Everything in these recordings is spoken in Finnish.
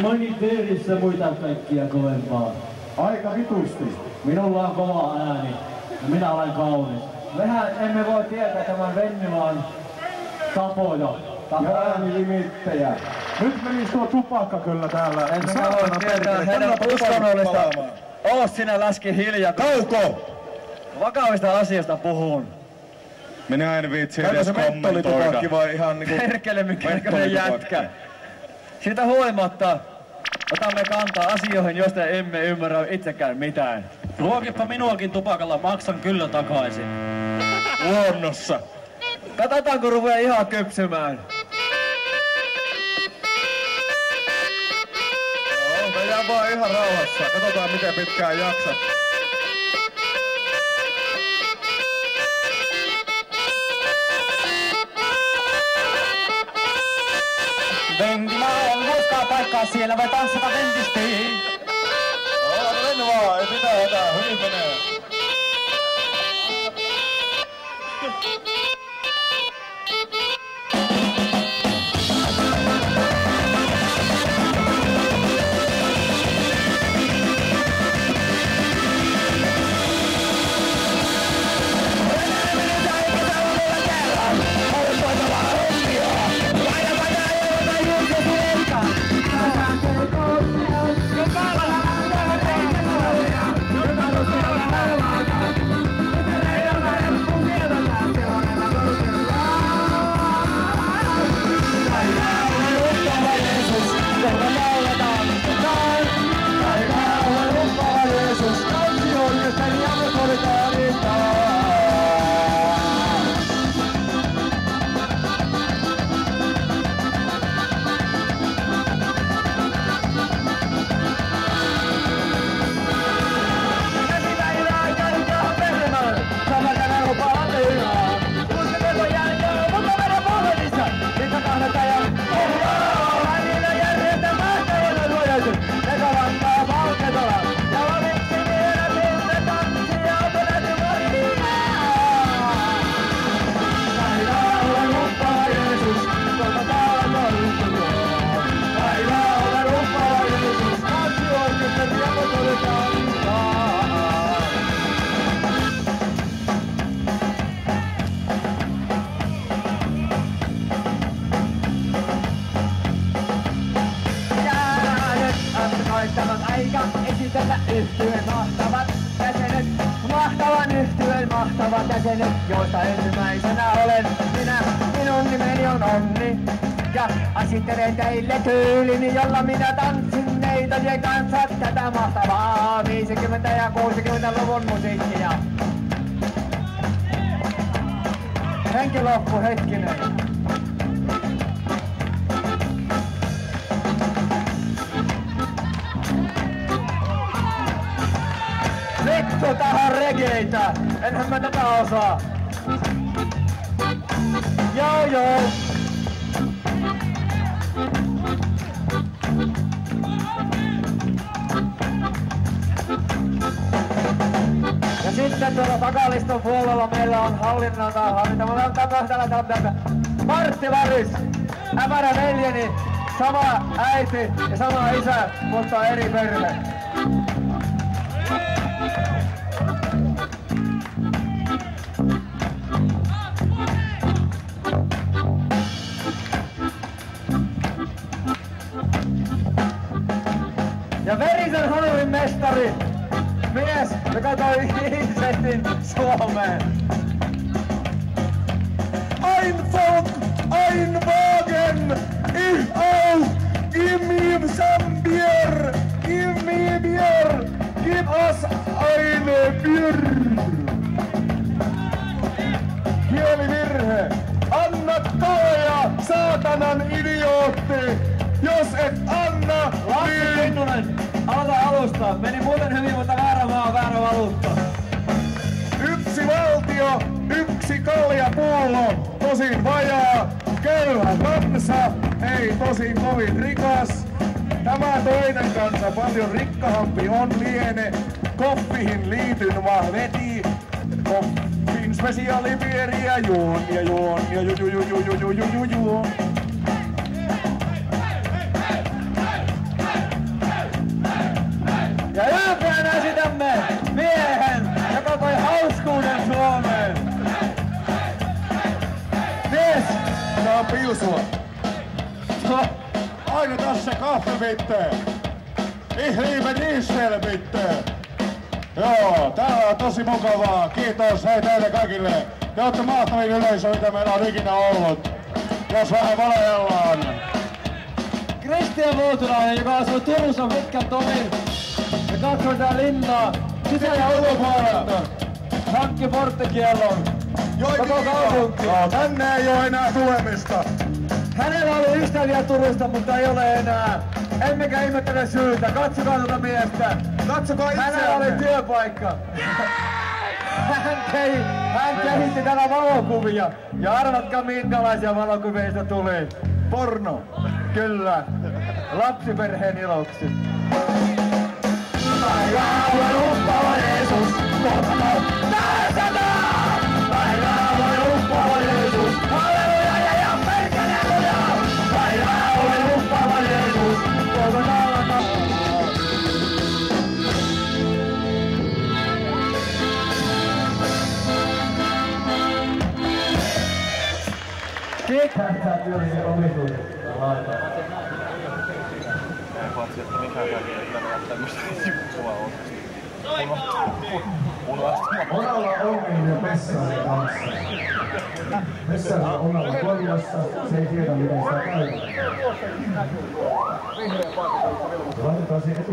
Moni Teerissä muita kaikkia kovempaa. Aika vitusti. Minulla on kova ääni ja minä olen kaunis. Mehän emme voi tietää tämän Vennilaan tapoja. Ja äänilimittejä. Nyt menisi tuo tupakka kyllä täällä. Emme voi tietää heidän uskonnollista. Oo sinä läski hiljaa. Kauko! Vakavista asioista puhun. Minä en viitsi edes kommentoida. Vai ihan niinku... Perkele mikä näköinen jätkä. Siitä huolimatta otamme kantaa asioihin, joista emme ymmärrä itsekään mitään. Ruokippa minuakin tupakalla, maksan kyllä takaisin. Luonnossa. Katsotaanko rupeaa ihan kypsymään. Joo, mennään vaan ihan rauhassa. Katsotaan miten pitkään jaksat. Vendimaan, muutkaa paikkaa siellä vai tanssata ventistiin? Mennä vaan, ei mitään hätää, hyvin menee. Mahtavat jäsenet, joista ensimmäisenä olen minä. Minun nimeni on Onni ja asittelen teille tyylini, jolla minä tanssin neitojen kanssa tätä mahtavaa 50- ja 60-luvun musiikkia. Henki loppu, hetkinen. Vittu, tää on regeitä! Enhän mä tätä osaa! Joo joo! Ja sitten tuolla takaliston puolella meillä on hallinta. Martti Varis! Ämärä veljeni! Sama äiti ja sama isä, mutta eri perhe. Ja verisen Hanorin mestari, mies, joka toi Insetin Suomeen. Ein Wagen, ich auch, gib mir some Bier, gib me Bier, gib us eine Bier. Kielivirhe, anna toja, saatanan idiootti, jos et anna, Lassi Kinnunen, aloita alusta. Meni muuten hyvin, mutta väärä maa, väärä valuutta. Yksi valtio, yksi kaljapullo, tosin vajaa, köyhä kansa, ei tosin kovin rikas. Tämä toinen kansa paljon rikkahampi on liene, koppihin liityn vaan veti. Koppin spesiaalipieriä juon ja juon ja juon. Ja ylpeänä esitämme miehen, joka toi hauskuuden Suomeen. Mies! Tää on pilsua. Aina tässä kahvi bitte. Ich liebe Diesel bitte. Joo, täällä on tosi mukavaa. Kiitos hei teille kaikille. Te ootte mahtavin yleisö, mitä meillä on ikinä ollut. Jos vähän valellaan. Kristian Vuotulainen, joka asuu Turussa pitkän tomin ja katsoi tää linnaa sisä- ja ulkopuolelta. Hankki porttikiellon. Koko kaupunki. No, tänne ei oo enää tulemista. Hänellä oli ystäviä Turusta, mutta ei ole enää. Emmekä ihmettele syytä. Katsokaa tuota miestä. Katsokaa Hänellä oli itseänne. työpaikka. Hän kehitti täällä valokuvia. Ja arvatkaa minkälaisia valokuvia siitä tuli. Porno. Kyllä. Lapsiperheen iloksi. Onalla ongelmia Pessarin kanssa. Pessari on Onalla korjassa, se ei tiedä miten sitä käytetään.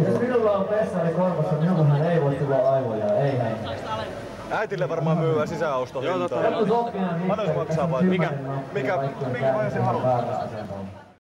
Jos minulla on Pessari korvassa, minullahan ei voi tulla aivoja, ei näin. Äitille varmaan myyvää sisäostohintaa. Joku soppihan Paljon se maksaa vai? Mikä se haluaa?